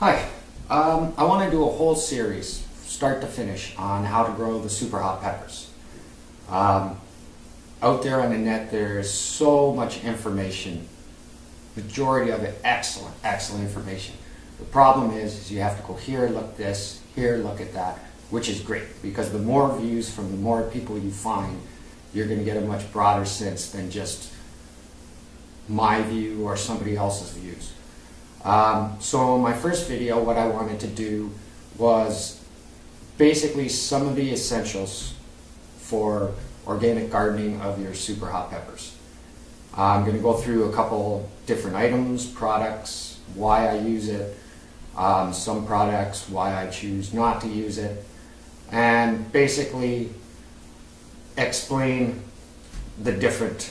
Hi, I want to do a whole series, start to finish, on how to grow the super hot peppers. Out there on the net, there's so much information, majority of it excellent information. The problem is you have to go here, look this, here, look at that, which is great, because the more views from the more people you find, you're going to get a much broader sense than just my view or somebody else's views. So in my first video, what I wanted to do was basically some of the essentials for organic gardening of your super hot peppers. I'm going to go through a couple different items, products, why I use it, some products, why I choose not to use it, and basically explain the different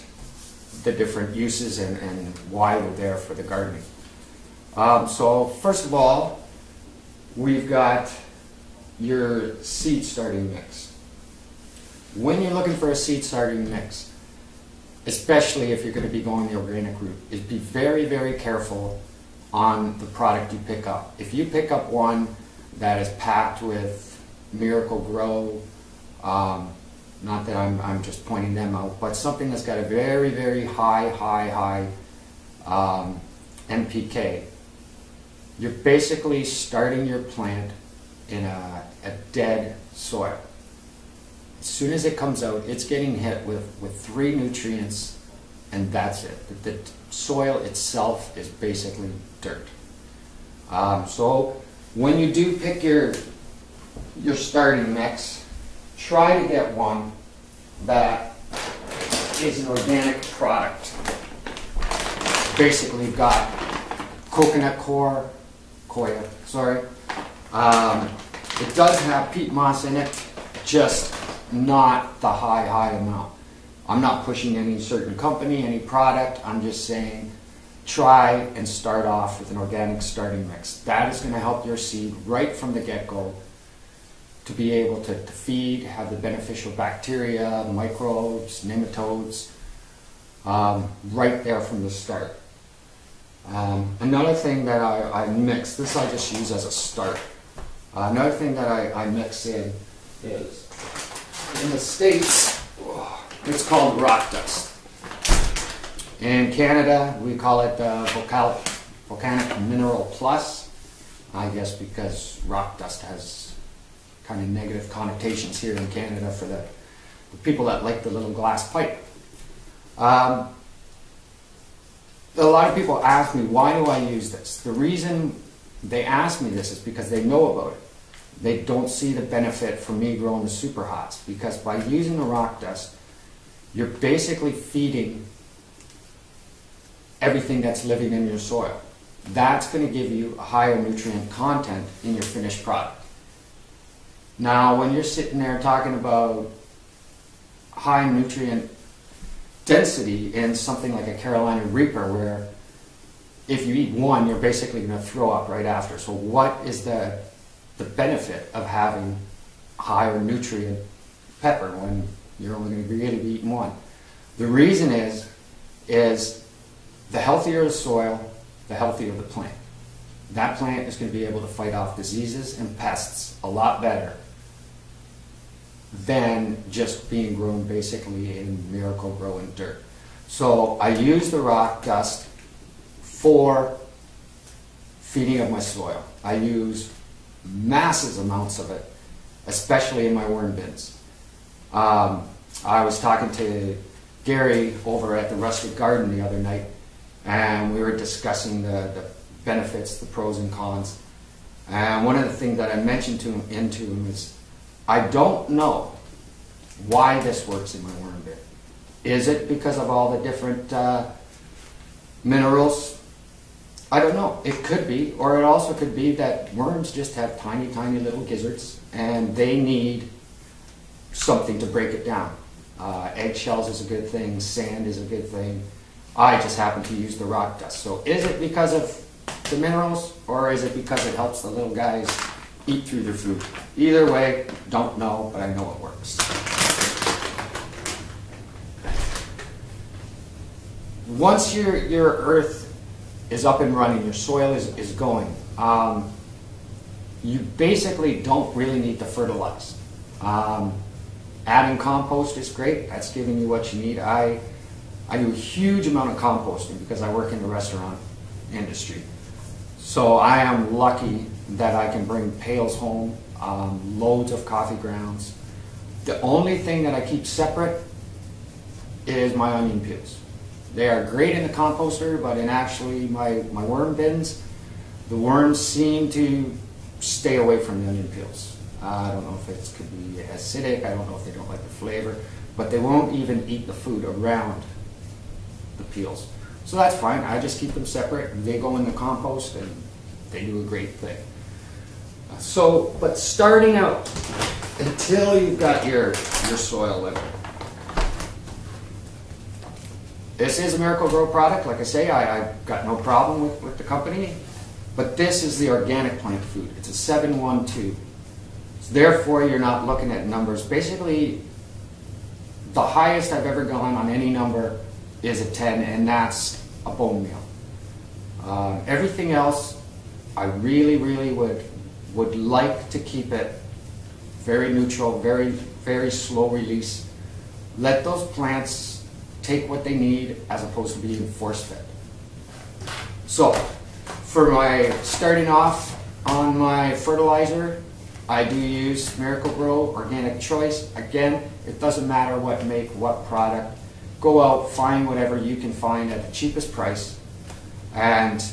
uses and why they're there for the gardening. So first of all, we've got your seed starting mix. When you're looking for a seed starting mix, especially if you're going to be going the organic route, is be very careful on the product you pick up. If you pick up one that is packed with Miracle-Gro, not that I'm just pointing them out, but something that's got a very high NPK, you're basically starting your plant in a dead soil. As soon as it comes out, it's getting hit with 3 nutrients, and that's it. The soil itself is basically dirt. So when you do pick your starting mix, try to get one that is an organic product. Basically got coconut coir, sorry. It does have peat moss in it, just not the high amount. I'm not pushing any certain company, any product. I'm just saying try and start off with an organic starting mix. That is going to help your seed right from the get-go to be able to feed, have the beneficial bacteria, microbes, nematodes, right there from the start. Another thing that I mix, this I just use as a start. Another thing that I mix in is, in the States, it's called rock dust. In Canada, we call it volcanic mineral plus, I guess because rock dust has kind of negative connotations here in Canada for the people that like the little glass pipe. A lot of people ask me, why do I use this? The reason they ask me this is because they know about it. They don't see the benefit from me growing the super hots, because by using the rock dust, you're basically feeding everything that's living in your soil. That's going to give you a higher nutrient content in your finished product. Now, when you're sitting there talking about high nutrient density in something like a Carolina Reaper, where if you eat one, you're basically going to throw up right after. So what is the benefit of having higher nutrient pepper when you're only going to really be eating one? The reason is the healthier the soil, the healthier the plant. That plant is going to be able to fight off diseases and pests a lot better than just being grown basically in Miracle-Gro and dirt. So I use the rock dust for feeding of my soil. I use massive amounts of it, especially in my worm bins. I was talking to Gary over at the Rustic Garden the other night, and we were discussing the benefits, the pros and cons. And one of the things that I mentioned to him is, I don't know why this works in my worm bin. Is it because of all the different minerals? I don't know. It could be, or it also could be that worms just have tiny little gizzards and they need something to break it down. Eggshells is a good thing, sand is a good thing. I just happen to use the rock dust. So is it because of the minerals, or is it because it helps the little guys eat through their food? Either way, don't know, but I know it works. Once your earth is up and running, your soil is going, you basically don't really need to fertilize. Adding compost is great. That's giving you what you need. I do a huge amount of composting because I work in the restaurant industry. So I am lucky that I can bring pails home, loads of coffee grounds. The only thing that I keep separate is my onion peels. They are great in the composter, but in actually my worm bins, the worms seem to stay away from the onion peels. I don't know if it could be acidic, I don't know if they don't like the flavor, but they won't even eat the food around the peels. So that's fine, I just keep them separate. They go in the compost and they do a great thing. So, but starting out, until you've got your soil level. This is a Miracle-Gro product. Like I say, I've got no problem with the company. But this is the organic plant food. It's a 712. So therefore, you're not looking at numbers. Basically, the highest I've ever gone on any number is a 10, and that's a bone meal. Everything else, I really, really would like to keep it very neutral, very, very slow release. Let those plants take what they need as opposed to being force fed. So, for my starting off on my fertilizer, I do use Miracle-Gro Organic Choice. Again, it doesn't matter what make, what product. Go out, find whatever you can find at the cheapest price, and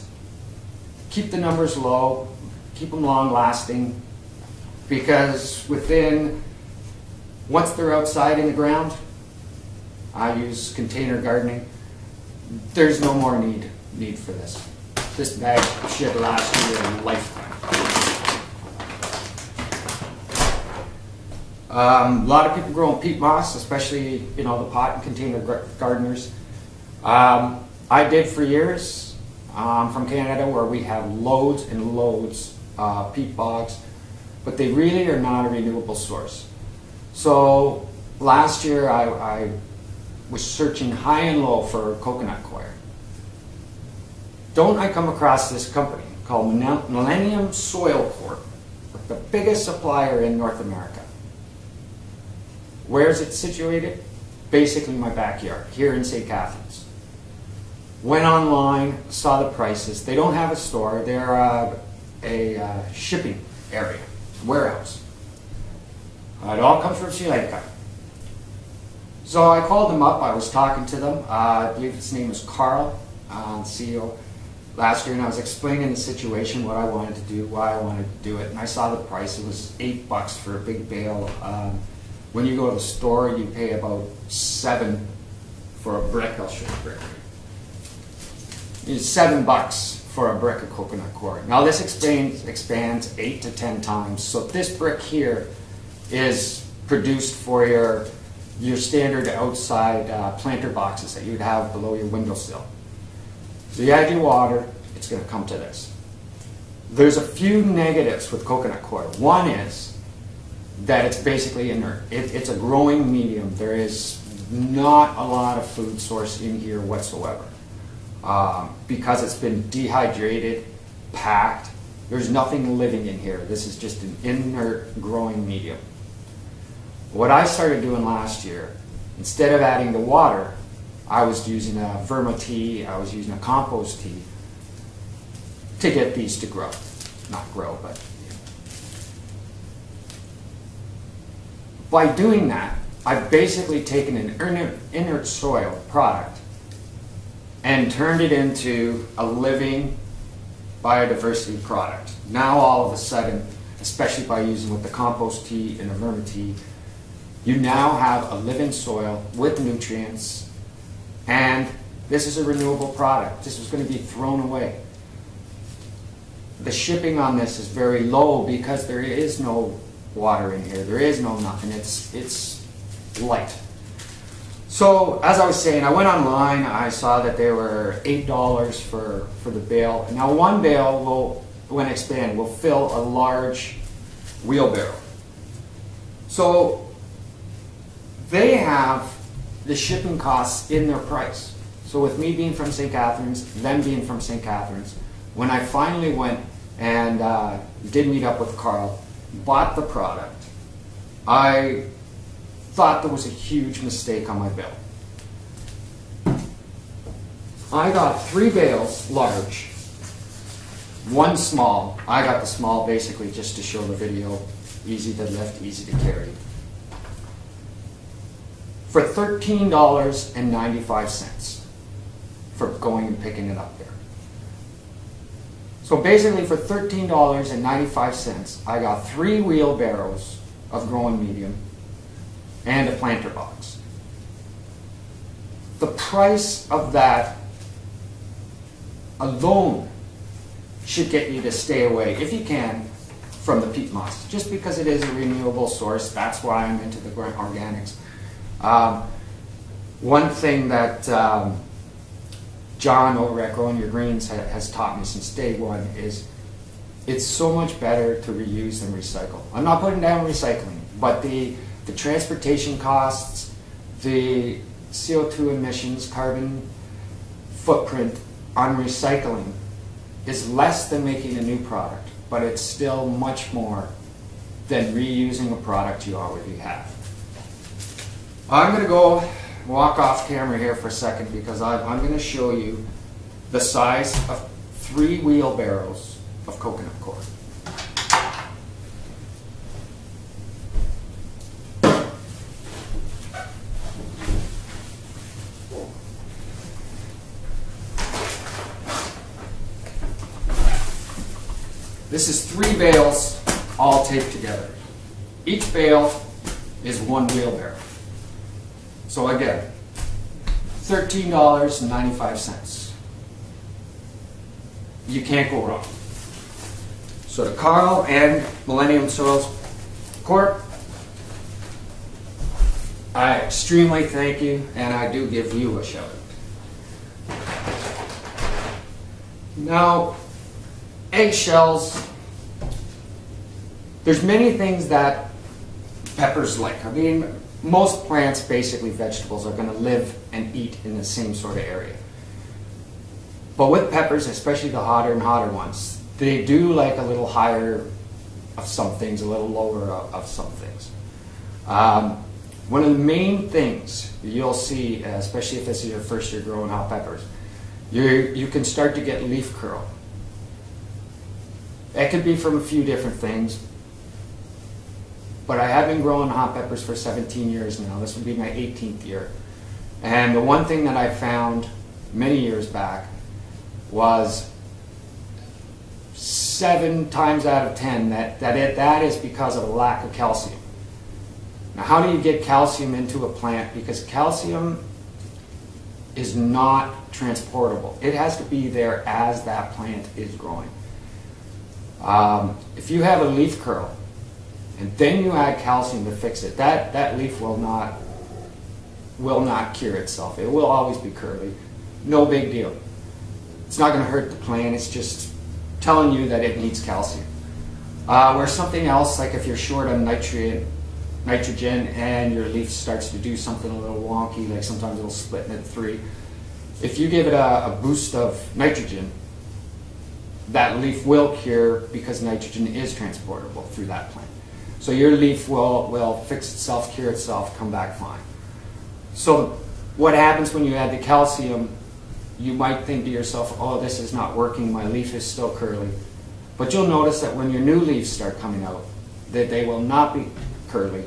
keep the numbers low, keep them long lasting, because once they're outside in the ground, I use container gardening, there's no more need for this. This bag should last you a lifetime. A lot of people growing peat moss, especially the pot and container gardeners. I did for years. I'm from Canada, where we have loads and loads of peat bogs, but they really are not a renewable source. So last year I was searching high and low for coconut coir. Don't I come across this company called Millennium Soil Corp, the biggest supplier in North America. Where is it situated? Basically my backyard, here in St. Catharines. Went online, saw the prices. They don't have a store, they're a shipping area, warehouse. It all comes from Sri Lanka. So I called them up, I was talking to them, I believe his name was Carl, CEO, last year, and I was explaining the situation, what I wanted to do, why I wanted to do it, and I saw the price. It was $8 for a big bale. When you go to the store, you pay about $7 for a brick. I'll show you a brick. It's $7 for a brick of coconut coir. Now this expands 8 to 10 times. So this brick here is produced for your standard outside planter boxes that you'd have below your windowsill. So you add your water, it's going to come to this. There's a few negatives with coconut coir. One is that it's basically inert. It's a growing medium. There is not a lot of food source in here whatsoever. Because it's been dehydrated, packed, there's nothing living in here. This is just an inert growing medium. What I started doing last year, instead of adding the water, I was using a vermi tea, I was using a compost tea to get these to grow. Not grow, but by doing that, I've basically taken an inert soil product and turned it into a living biodiversity product. Now all of a sudden, especially by using with the compost tea and the vermi tea, you now have a living soil with nutrients, and this is a renewable product. This was going to be thrown away. The shipping on this is very low because there is no water in here. There is no nothing. It's light. So as I was saying, I went online. I saw that they were $8 for the bale. Now one bale will, when expanded, will fill a large wheelbarrow. So they have the shipping costs in their price. So with me being from St. Catharines, them being from St. Catharines, when I finally went and did meet up with Carl, bought the product. I thought there was a huge mistake on my bill. I got 3 bales, large, 1 small. I got the small basically just to show the video, easy to lift, easy to carry, for $13.95 for going and picking it up there. So basically for $13.95, I got 3 wheelbarrows of growing medium and a planter box. The price of that alone should get you to stay away, if you can, from the peat moss, just because it is a renewable source. That's why I'm into the organics. One thing that John over at Growing Your Greens has taught me since day one is it's so much better to reuse than recycle. I'm not putting down recycling, but the transportation costs, the CO2 emissions, carbon footprint on recycling is less than making a new product, but it's still much more than reusing a product you already have. I'm going to go walk off camera here for a second because I'm going to show you the size of 3 wheelbarrows of coconut coir. This is 3 bales all taped together. Each bale is 1 wheelbarrow. So again, $13.95. You can't go wrong. So to Carl and Millennium Soils Corp, I extremely thank you, and I do give you a shout out. Now, eggshells, there's many things that peppers like. I mean, most plants, basically vegetables, are going to live and eat in the same sort of area. But with peppers, especially the hotter and hotter ones, they do like a little higher of some things, a little lower of some things. One of the main things you'll see, especially if this is your first year growing hot peppers, you can start to get leaf curl. It could be from a few different things, but I have been growing hot peppers for 17 years now. This would be my 18th year. And the one thing that I found many years back was 7 times out of 10 that is because of a lack of calcium. Now, how do you get calcium into a plant? Because calcium is not transportable. It has to be there as that plant is growing. If you have a leaf curl and then you add calcium to fix it, that leaf will not cure itself. It will always be curly. No big deal. It's not going to hurt the plant. It's just telling you that it needs calcium. Where something else, like if you're short on nitrogen and your leaf starts to do something a little wonky, like sometimes it'll split in 3, if you give it a boost of nitrogen, that leaf will cure because nitrogen is transportable through that plant. So your leaf will fix itself, cure itself, come back fine. So what happens when you add the calcium, you might think to yourself, oh, this is not working, my leaf is still curly. But you'll notice that when your new leaves start coming out, that they will not be curly.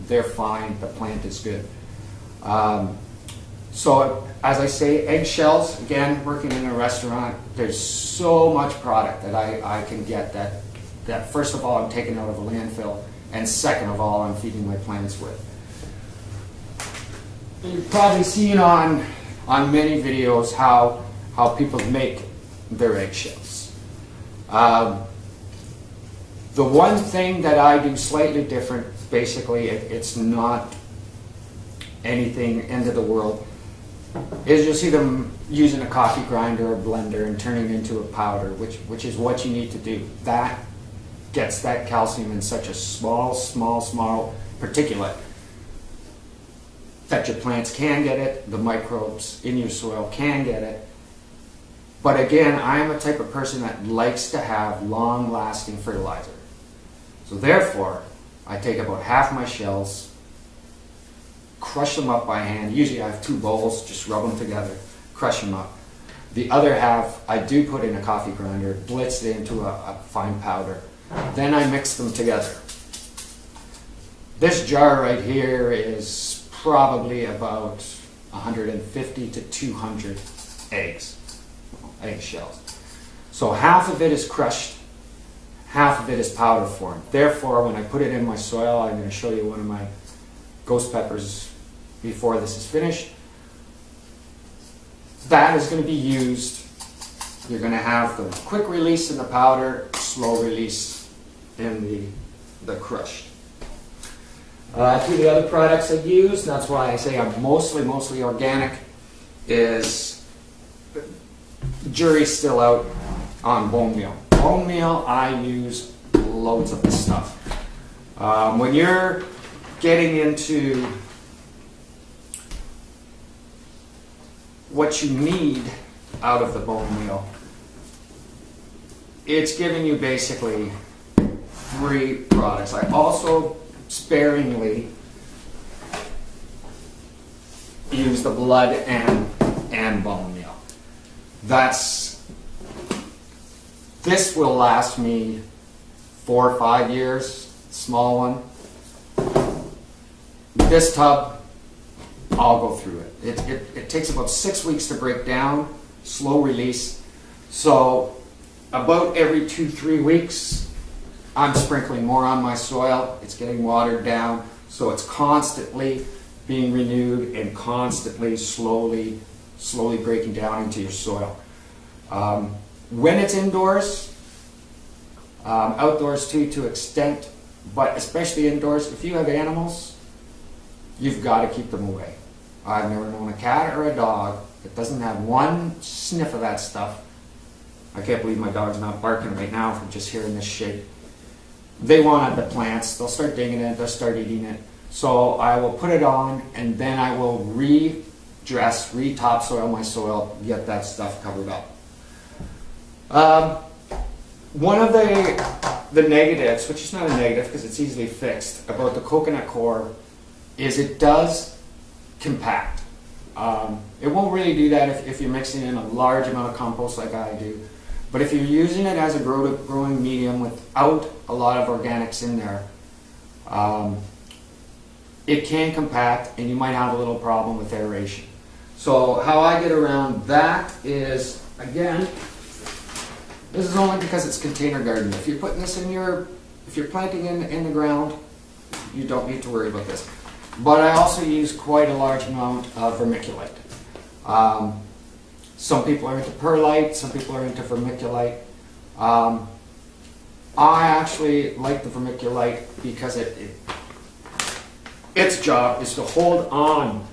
They're fine, the plant is good. So as I say, eggshells, again, working in a restaurant, there's so much product that I can get that first of all I'm taking out of a landfill, and second of all I'm feeding my plants with. You've probably seen on many videos how people make their eggshells. The one thing that I do slightly different, basically it's not anything end of the world, is you'll see them using a coffee grinder or blender and turning it into a powder, which is what you need to do. That gets that calcium in such a small particulate that your plants can get it, the microbes in your soil can get it, But again, I am a type of person that likes to have long-lasting fertilizer. So therefore, I take about half my shells, crush them up by hand. Usually I have 2 bowls, just rub them together, crush them up. The other half, I do put in a coffee grinder, blitz it into a fine powder. Then I mix them together. This jar right here is probably about 150 to 200 eggshells. So half of it is crushed, half of it is powder form. Therefore, when I put it in my soil, I'm going to show you one of my ghost peppers before this is finished. That is going to be used. You're going to have the quick release in the powder, slow release in the crushed. Two of the other products I use, and that's why I say I'm mostly organic, is the jury's still out on bone meal. Bone meal, I use loads of this stuff. When you're getting into what you need out of the bone meal, it's giving you basically 3 products. I also sparingly use the blood and bone meal. This will last me 4 or 5 years, small one. This tub, I'll go through it. It takes about 6 weeks to break down, slow release. So about every 2-3 weeks, I'm sprinkling more on my soil. It's getting watered down, so it's constantly being renewed and constantly, slowly breaking down into your soil. When it's indoors, outdoors too, to extent, but especially indoors, if you have animals, you've got to keep them away. I've never known a cat or a dog that doesn't have one sniff of that stuff. I can't believe my dog's not barking right now from just hearing this shit. They want the plants, they'll start digging it, they'll start eating it. So I will put it on, and then I will re-dress, re-topsoil my soil, get that stuff covered up. One of the negatives, which is not a negative because it's easily fixed, about the coconut coir is it does compact. It won't really do that if you're mixing in a large amount of compost like I do. But if you're using it as a growing medium without a lot of organics in there, it can compact and you might have a little problem with aeration. So how I get around that is, again, this is only because it's container garden. If you're putting this in if you're planting in the ground, you don't need to worry about this. But I also use quite a large amount of vermiculite. Some people are into perlite, some people are into vermiculite. I actually like the vermiculite because its job is to hold on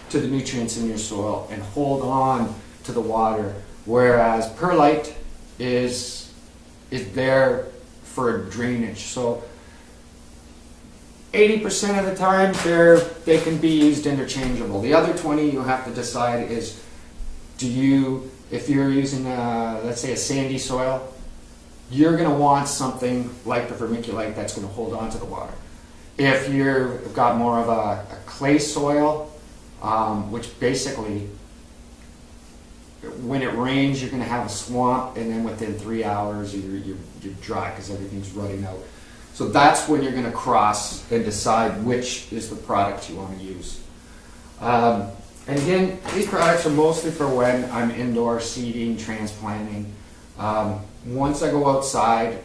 to the nutrients in your soil and hold on to the water, whereas perlite is there for drainage. So 80% of the time they can be used interchangeable. The other 20 you have to decide is, if you're using let's say a sandy soil, you're going to want something like the vermiculite that's going to hold on to the water. If you've got more of a clay soil, which basically when it rains you're going to have a swamp, and then within 3 hours you're dry because everything's rotting out. So that's when you're going to cross and decide which is the product you want to use. And again, these products are mostly for when I'm indoor seeding, transplanting. Once I go outside,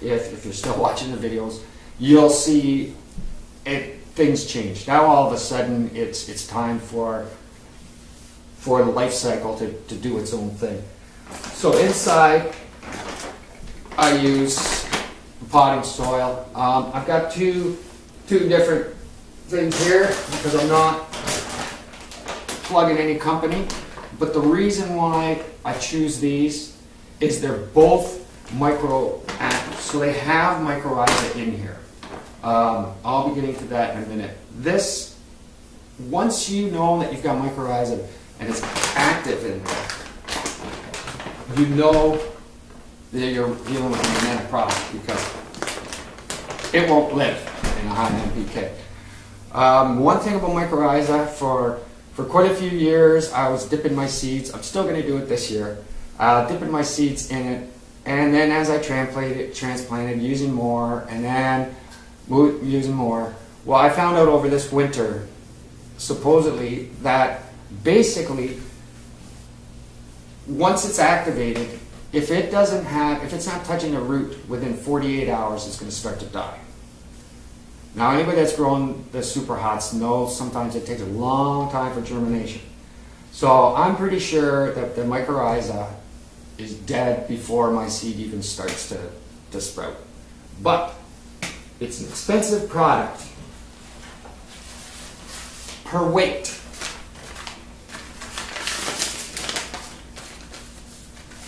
if you're still watching the videos, you'll see things change. Now all of a sudden it's time for the life cycle to do its own thing. So inside I use potting soil. I've got two different things here because I'm not plugging any company, but the reason why I choose these is they're both microactive, so they have mycorrhizae in here. I'll be getting to that in a minute. This, once you know that you've got mycorrhizae and it's active in there, you know that you're dealing with an organic product because it won't live in a high NPK. One thing about mycorrhiza, for quite a few years I was dipping my seeds. I'm still going to do it this year. Dipping my seeds in it, and then as I transplanted, using more, and then using more. Well, I found out over this winter, supposedly, that basically once it's activated, if it's not touching a root within 48 hours, it's going to start to die. Now, anybody that's grown the superHots knows sometimes it takes a long time for germination. So I'm pretty sure that the mycorrhiza is dead before my seed even starts to sprout. But it's an expensive product per weight.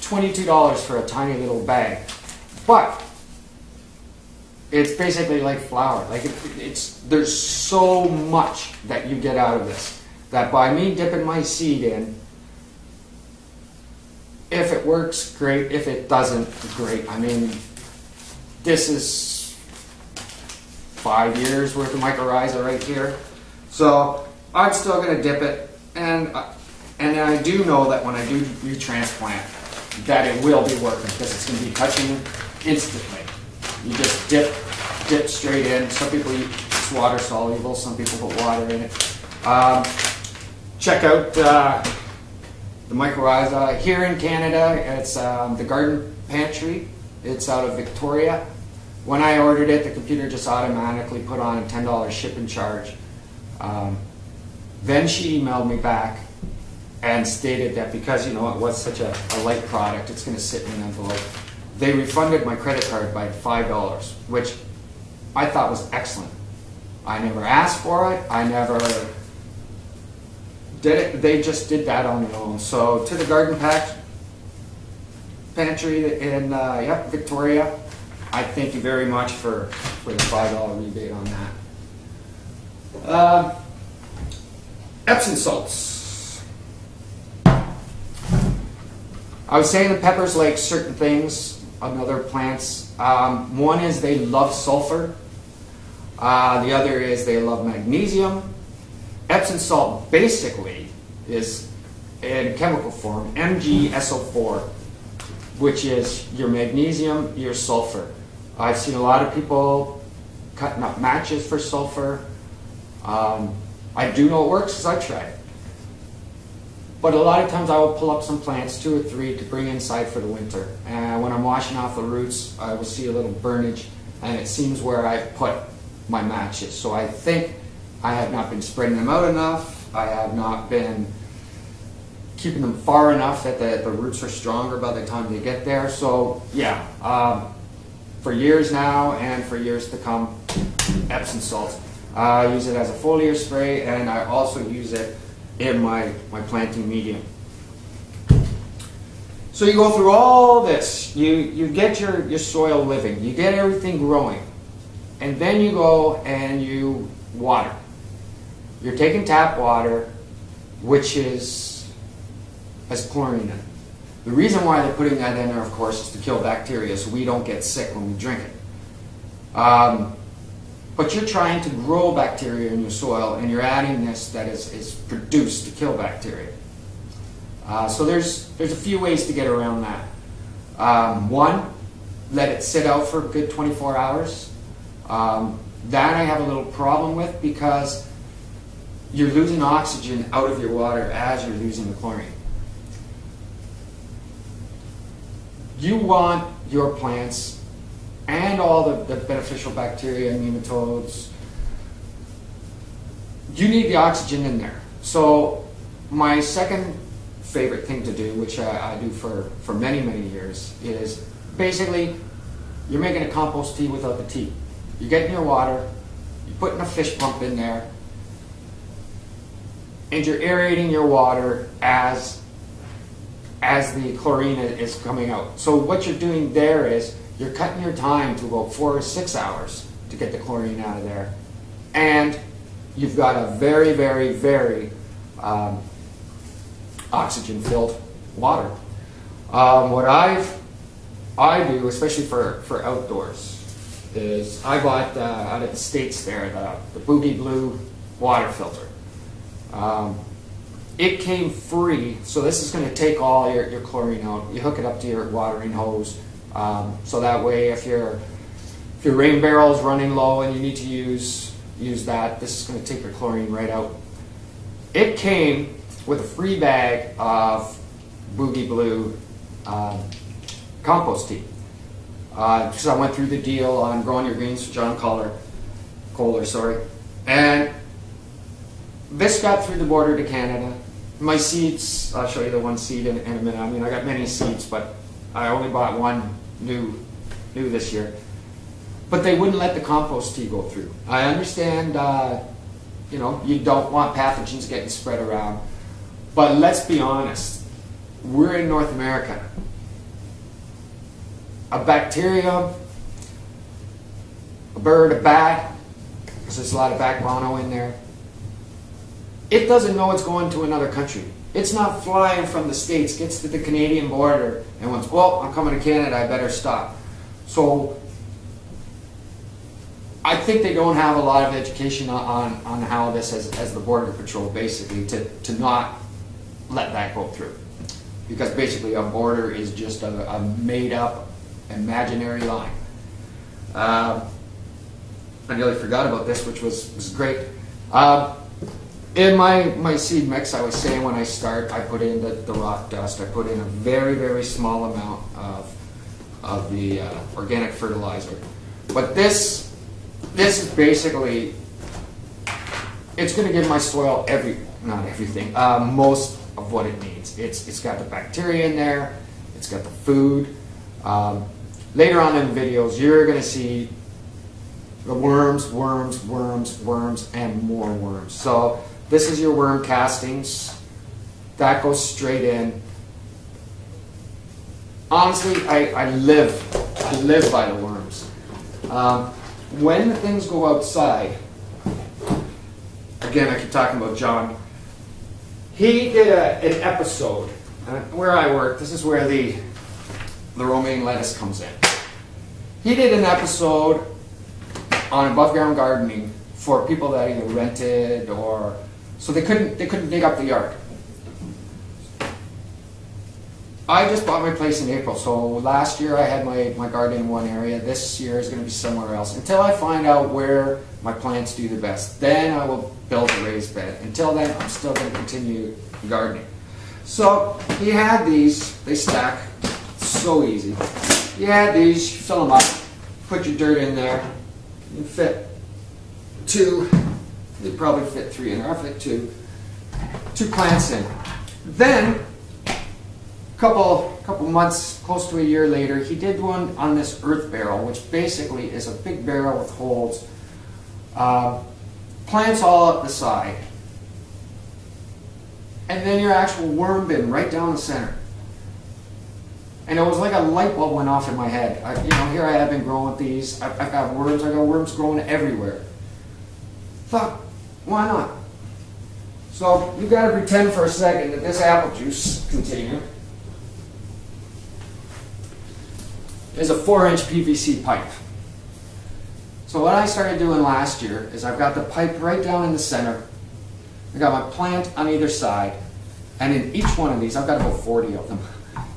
$22 for a tiny little bag, but it's basically like flour. Like there's so much that you get out of this that by me dipping my seed in, if it works, great. If it doesn't, great. I mean, this is 5 years worth of mycorrhiza right here. So I'm still going to dip it, and I do know that when I do retransplant, that it will be working because it's going to be touching instantly. You just dip straight in. Some people it's water soluble. Some people put water in it. Check out the mycorrhiza here in Canada. It's the Garden Pantry. It's out of Victoria. When I ordered it, the computer just automatically put on a $10 shipping charge. Then she emailed me back and stated that because, you know, it was such a light product, it's going to sit in an envelope. They refunded my credit card by $5, which I thought was excellent. I never asked for it. I never did it. They just did that on their own. So to the Garden Pantry in Victoria, I thank you very much for the $5 rebate on that. Epsom salts. I was saying the peppers like certain things on other plants. One is they love sulfur. The other is they love magnesium. Epsom salt basically is in chemical form MgSO4, which is your magnesium, your sulfur. I've seen a lot of people cutting up matches for sulfur. I do know it works because I tried it. But a lot of times I will pull up some plants, 2 or 3, to bring inside for the winter. And when I'm washing off the roots, I will see a little burnage, and it seems where I've put my matches. So I think I have not been spreading them out enough. I have not been keeping them far enough that the roots are stronger by the time they get there. So yeah, for years now and for years to come, Epsom salt. I use it as a foliar spray, and I also use it in my planting medium. So you go through all this, you get your soil living, you get everything growing, and then you go and you water. You're taking tap water, which has chlorine in it. The reason why they're putting that in there, of course, is to kill bacteria so we don't get sick when we drink it. But you're trying to grow bacteria in your soil, and you're adding this that is produced to kill bacteria. So there's a few ways to get around that. One, let it sit out for a good 24 hours. That I have a little problem with because you're losing oxygen out of your water as you're losing the chlorine. You want your plants and all the beneficial bacteria and nematodes, you need the oxygen in there. So my second favorite thing to do, which I do for many, many years, is basically you're making a compost tea without the tea. You're getting your water, you're putting a fish pump in there, and you're aerating your water as the chlorine is coming out. So what you're doing there is you're cutting your time to about 4 or 6 hours to get the chlorine out of there. And you've got a very, very, very oxygen-filled water. What I do, especially for outdoors, is I bought out of the States there the Boogie Blue water filter. It came free, so this is going to take all your chlorine out. You hook it up to your watering hose, so that way if your rain barrel is running low and you need to use that, this is going to take your chlorine right out. It came with a free bag of Boogie Blue compost tea. Because I went through the deal on growing your greens with John Kohler, and this got through the border to Canada. My seeds, I'll show you the one seed in a minute. I mean, I got many seeds, but I only bought one new this year. But they wouldn't let the compost tea go through. I understand, you know, you don't want pathogens getting spread around, but let's be honest, we're in North America. A bacterium, a bird, a bat, because there's a lot of bat guano in there, it doesn't know it's going to another country. It's not flying from the States, gets to the Canadian border, and went, well, I'm coming to Canada, I better stop. So I think they don't have a lot of education on how this as the Border Patrol, basically, to not let that go through. Because basically a border is just a made-up, imaginary line. I nearly forgot about this, which was great. In my seed mix, I was saying when I start, I put in the rock dust. I put in a very, very small amount of the organic fertilizer. But this is basically, it's going to give my soil not everything, most of what it needs. It's got the bacteria in there, it's got the food. Later on in the videos, you're going to see the worms, and more worms. So this is your worm castings. That goes straight in. Honestly, I live by the worms. When the things go outside, again, I keep talking about John. He did an episode where I work. This is where the romaine lettuce comes in. He did an episode on above ground gardening for people that either rented or so they couldn't dig up the yard. I just bought my place in April, so last year I had my garden in one area. This year is going to be somewhere else until I find out where my plants do the best. Then I will build a raised bed. Until then, I'm still going to continue gardening. So he had these, they stack so easy. You had these, you fill them up, put your dirt in there, you fit two, they probably fit three in there, I fit two plants in. Then, a couple months, close to a year later, he did one on this earth barrel, which basically is a big barrel with holes. Plants all up the side. And then your actual worm bin right down the center. And it was like a light bulb went off in my head. Here I have been growing these. I've got worms growing everywhere. Thought, why not? So you got to pretend for a second that this apple juice container is a 4-inch PVC pipe. So what I started doing last year is I've got the pipe right down in the center. I got my plant on either side, and in each one of these, I've got about 40 of them.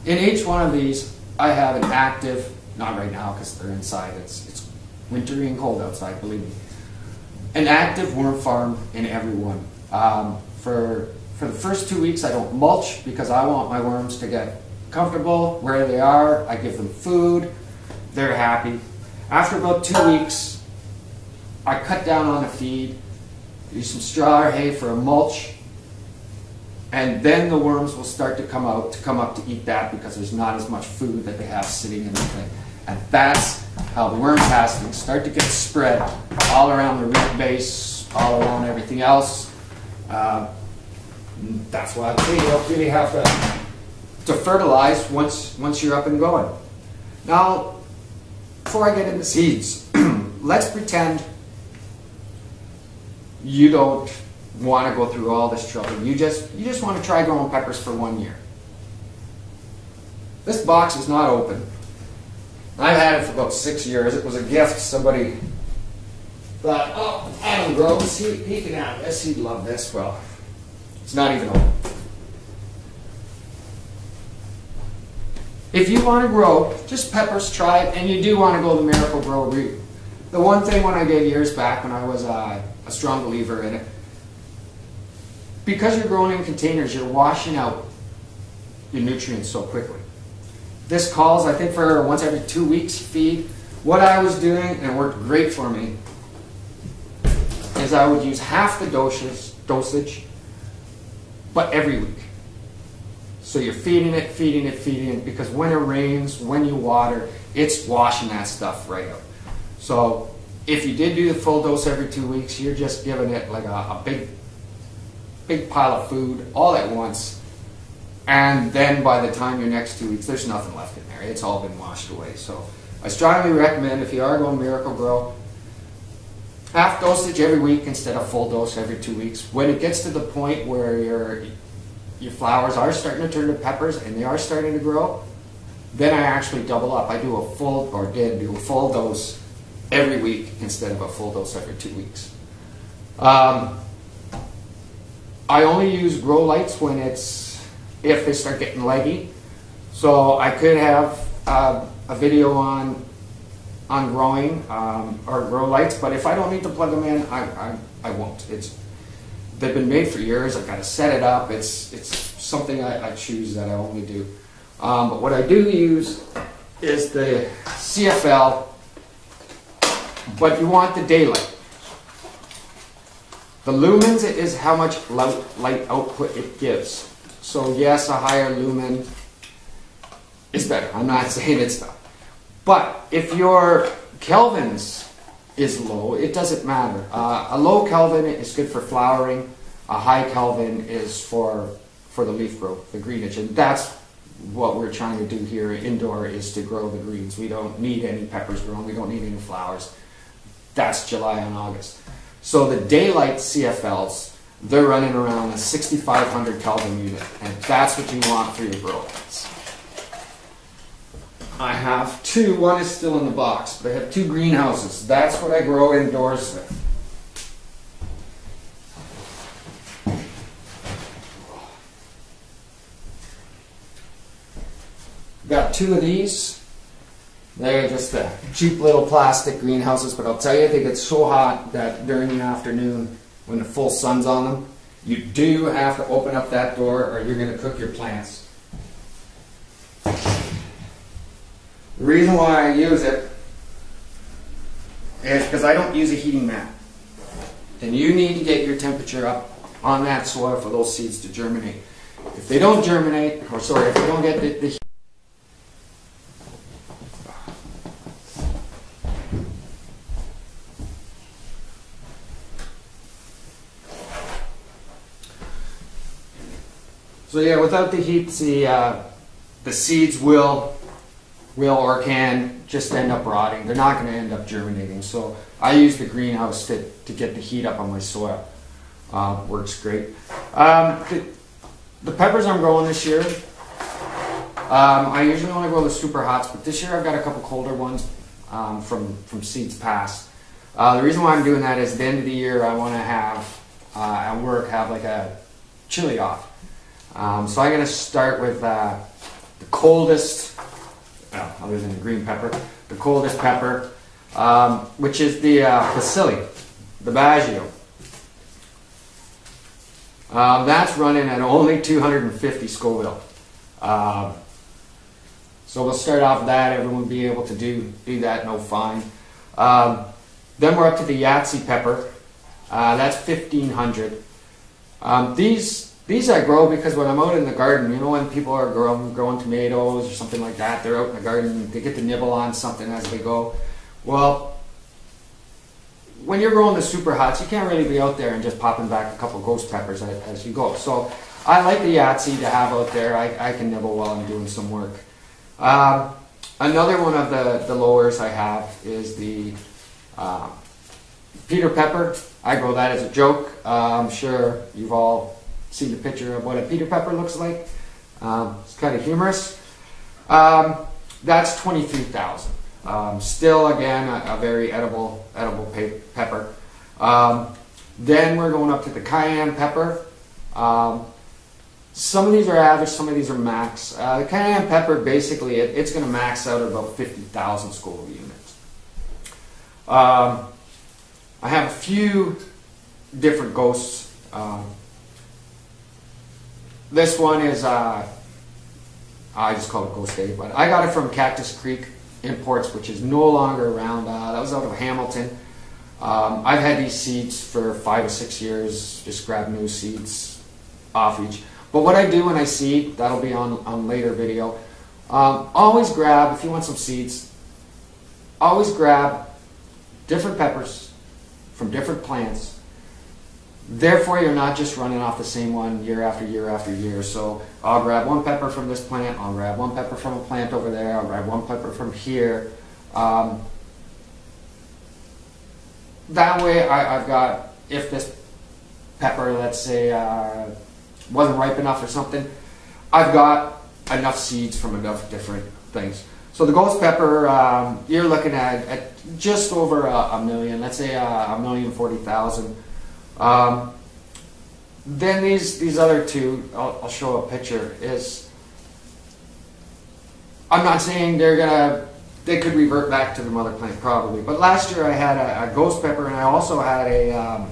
In each one of these, I have an active, not right now because they're inside, it's wintry and cold outside, believe me, an active worm farm in every one. For the first 2 weeks, I don't mulch because I want my worms to get comfortable where they are. I give them food, they're happy. After about 2 weeks, I cut down on the feed, use some straw or hay for a mulch, and then the worms will start to come up to eat that because there's not as much food that they have sitting in the thing. And that's how the worm castings start to get spread all around the root base, all around everything else. That's why you don't really have to fertilize once you're up and going. Now, before I get into seeds, let's pretend you don't want to go through all this trouble. You just want to try growing peppers for 1 year. This box is not open. I've had it for about 6 years. It was a gift. Somebody thought, oh, Adam Groves, he can have this. He'd love this. Well, it's not even open. If you want to grow just peppers, try it. And you do want to go the Miracle Grow route. The one thing when I did years back when I was a strong believer in it, because you're growing in containers, you're washing out your nutrients so quickly. This calls, I think, for once every 2 weeks feed. What I was doing, and it worked great for me, is I would use half the dosage, but every week. So you're feeding it, because when it rains, when you water, it's washing that stuff right out. So if you did do the full dose every 2 weeks, you're just giving it like a big pile of food all at once. And then by the time your next 2 weeks, there's nothing left in there. It's all been washed away. So I strongly recommend, if you are going Miracle Grow, half dosage every week instead of full dose every 2 weeks. When it gets to the point where your flowers are starting to turn to peppers and they are starting to grow, then I actually double up. I did do a full dose every week instead of a full dose every 2 weeks. I only use grow lights if they start getting leggy. So I could have a video on growing or grow lights, but if I don't need to plug them in, I won't. They've been made for years. I've got to set it up. It's something I choose that I only do. But what I do use is the CFL, but you want the daylight. The lumens is how much light output it gives. So yes, a higher lumen is better. I'm not saying it's not. But if your kelvins is low, it doesn't matter. A low Kelvin is good for flowering. A high Kelvin is for the leaf growth, the greenage. And that's what we're trying to do here indoor, is to grow the greens. We don't need any peppers grown. We don't need any flowers. That's July and August. So the daylight CFLs, they're running around a 6,500 Kelvin unit. And that's what you want for your grow lights. I have two. One is still in the box, but I have 2 greenhouses. That's what I grow indoors with. Got 2 of these. They're just the cheap little plastic greenhouses, but I'll tell you, they get so hot that during the afternoon, when the full sun's on them, you do have to open up that door or you're going to cook your plants. The reason why I use it is because I don't use a heating mat. And you need to get your temperature up on that soil for those seeds to germinate. If they don't germinate, if they don't get the heat. So yeah, without the heat, the seeds will or can just end up rotting. They're not going to end up germinating. So I use the greenhouse to get the heat up on my soil. Works great. The peppers I'm growing this year, I usually only grow the superHots, but this year I've got a couple colder ones from seeds past. The reason why I'm doing that is at the end of the year I want to have, at work, have like a chili off. So I'm going to start with the coldest, other than the green pepper, the coldest pepper, which is the Bacilli, the Baggio. That's running at only 250 Scoville. So we'll start off with that. Everyone will be able to do that, no fine. Then we're up to the Yahtzee pepper. That's 1500. These I grow because when I'm out in the garden, you know, when people are growing tomatoes or something like that, they're out in the garden, they get to nibble on something as they go. Well, when you're growing the superHots, you can't really be out there and just popping back a couple ghost peppers as you go. So I like the Yahtzee to have out there. I can nibble while I'm doing some work. Another one of the lowers I have is the Peter pepper. I grow that as a joke. I'm sure you've all seen the picture of what a Peter pepper looks like. It's kind of humorous. That's 23,000. Still, again, a very edible pepper. Then we're going up to the cayenne pepper. Some of these are average, some of these are max. The cayenne pepper, basically, it's going to max out at about 50,000 Scoville units. I have a few different ghosts. This one is, I just call it Ghost A, but I got it from Cactus Creek Imports, which is no longer around. That was out of Hamilton. I've had these seeds for 5 or 6 years, just grab new seeds off each. But what I do when I seed, that'll be on later video, always grab, if you want some seeds, always grab different peppers from different plants. Therefore, you're not just running off the same one year after year after year. So I'll grab one pepper from this plant, I'll grab one pepper from a plant over there, I'll grab one pepper from here. That way I've got, if this pepper, let's say, wasn't ripe enough or something, I've got enough seeds from enough different things. So the ghost pepper, you're looking at just over a million, let's say 1,040,000. Then these other two, I'll show a picture, is, I'm not saying they could revert back to the mother plant probably, but last year I had a ghost pepper and I also had a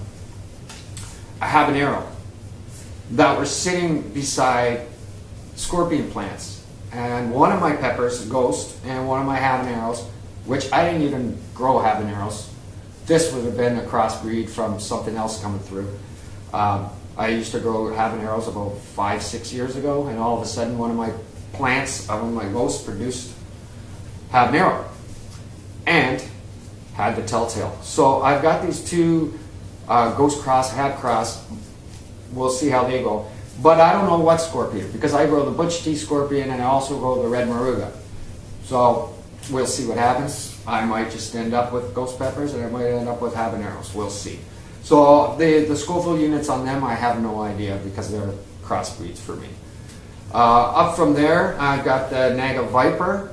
habanero that were sitting beside scorpion plants. And one of my peppers, ghost, and one of my habaneros, which I didn't even grow habaneros. This would have been a crossbreed from something else coming through. I used to grow habaneros about 5-6 years ago, and all of a sudden one of my plants, one of my ghosts, produced habanero and had the telltale. So I've got these two ghost cross, hab cross. We'll see how they go. But I don't know what scorpion, because I grow the butch tea scorpion and I also grow the red moruga. So we'll see what happens. I might just end up with ghost peppers and I might end up with habaneros. We'll see. So the Scoville units on them, I have no idea because they're crossbreeds for me. Up from there, I've got the Naga Viper.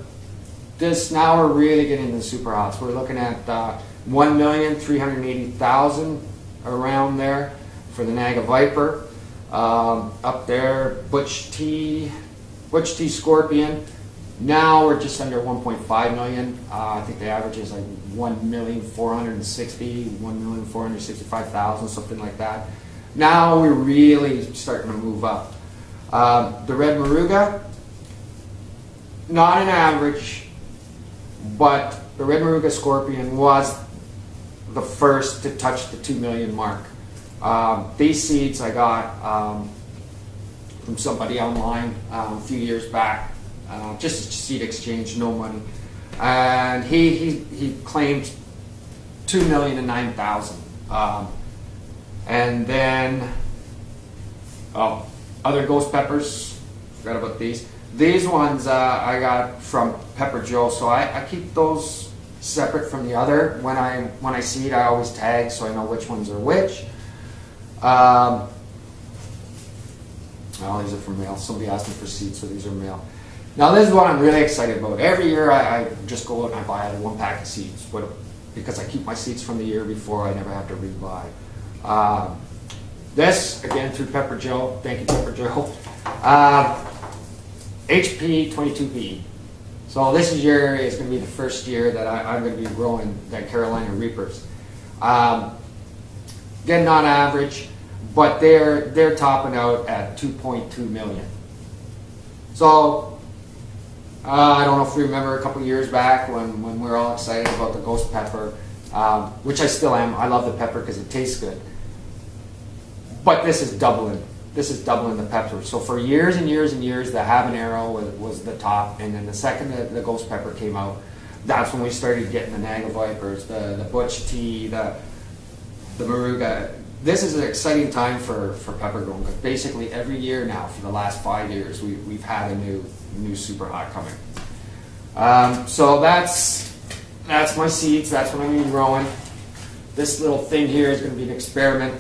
Now we're really getting into the super hots. We're looking at 1,380,000 around there for the Naga Viper. Up there, Butch Tea Scorpion. Now we're just under 1.5 million. I think the average is like 1,460,000, 1,465,000, something like that. Now we're really starting to move up. The red moruga, not an average, but the red moruga scorpion was the first to touch the 2 million mark. These seeds I got from somebody online a few years back, just a seed exchange, no money, and he claimed 2,009,000. And then other ghost peppers, forgot about these. These ones I got from Pepper Joe, so I keep those separate from the other. When I seed, I always tag so I know which ones are which. Well, these are from mail. Somebody asked me for seeds, so these are mail. Now this is what I'm really excited about. Every year I just go out and I buy one pack of seeds, because I keep my seeds from the year before. I never have to rebuy. This, again, through Pepper Joe. Thank you, Pepper Joe. HP 22P. So this is going to be the first year that I'm going to be growing that Carolina Reapers. Again, not average, but they're topping out at 2.2 million. So I don't know if you remember a couple years back when we were all excited about the ghost pepper, which I still am. I love the pepper because it tastes good. But this is doubling. This is doubling the pepper. So for years and years and years, the habanero was the top, and then the second the ghost pepper came out, that's when we started getting the Naga Vipers, the Butch Tea, the Moruga. This is an exciting time for pepper growing, because basically every year now for the last 5 years we've had a new super hot coming. So that's my seeds. That's what I'm going to be growing. This little thing here is going to be an experiment.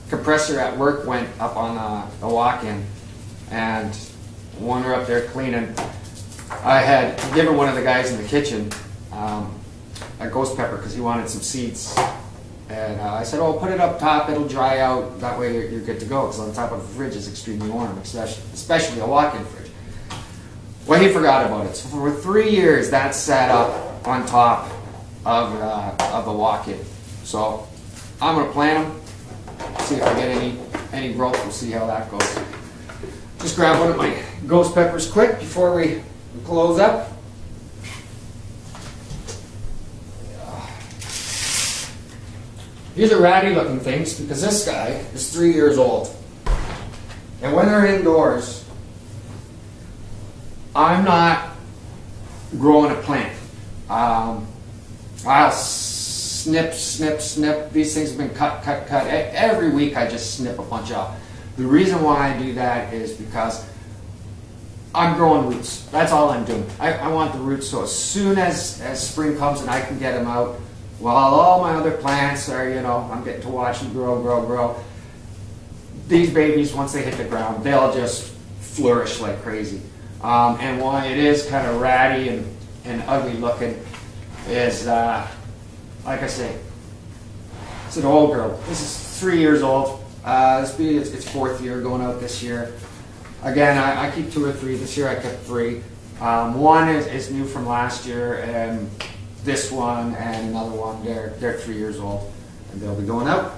Compressor at work went up on a walk-in, and when we're up there cleaning, I had given one of the guys in the kitchen a ghost pepper because he wanted some seeds. And I said, oh, put it up top, it'll dry out, that way you're good to go, because on top of the fridge is extremely warm, especially a walk-in fridge. Well, he forgot about it. So for 3 years, that sat up on top of the walk-in. So I'm going to plant them, see if I get any growth, we'll see how that goes. Just grab one of my ghost peppers quick before we close up. These are ratty looking things because this guy is 3 years old. And when they're indoors, I'm not growing a plant. I'll snip. These things have been cut. Every week I just snip a bunch out. The reason why I do that is because I'm growing roots. That's all I'm doing. I want the roots, so as soon as spring comes and I can get them out, while all my other plants are, you know, I'm getting to watch them grow. These babies, once they hit the ground, they'll just flourish like crazy. And why it is kind of ratty and ugly looking is, like I say, it's an old girl. This is 3 years old. It's fourth year going out this year. Again, I keep 2 or 3. This year I kept 3. One is new from last year, and this one and another one, they're 3 years old, and they'll be going out.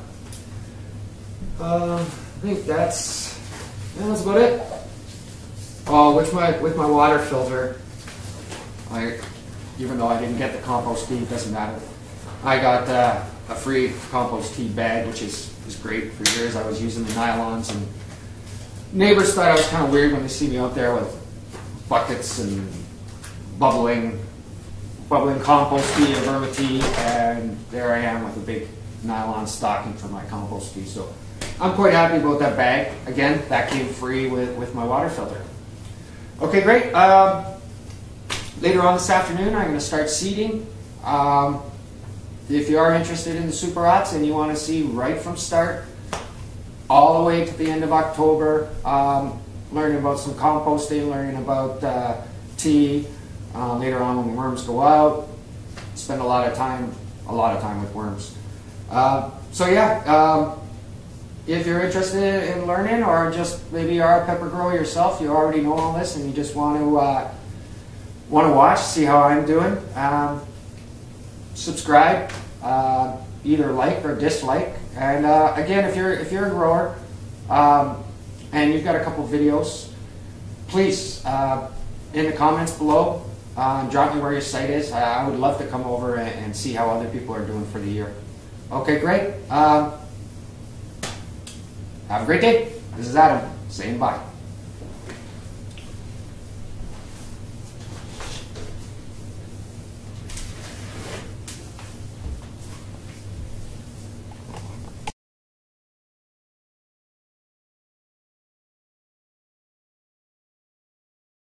I think that's about it. Oh, with my water filter, even though I didn't get the compost tea, it doesn't matter. I got a free compost tea bag, which is great. For years I was using the nylons, and neighbors thought I was kind of weird when they see me out there with buckets and bubbling compost tea or vermi tea, and there I am with a big nylon stocking for my compost tea. So I'm quite happy about that bag. Again, that came free with my water filter. Okay, great. Later on this afternoon, I'm going to start seeding. If you are interested in the superHots and you want to see right from start all the way to the end of October, learning about some composting, learning about tea. Later on when the worms go out, spend a lot of time with worms. So yeah, if you're interested in learning, or just maybe you are a pepper grower yourself, you already know all this and you just want to watch, see how I'm doing, subscribe, either like or dislike. And again, if you're a grower and you've got a couple videos, please in the comments below, drop me where your site is. I would love to come over and see how other people are doing for the year. Okay, great. Have a great day. This is Adam saying bye.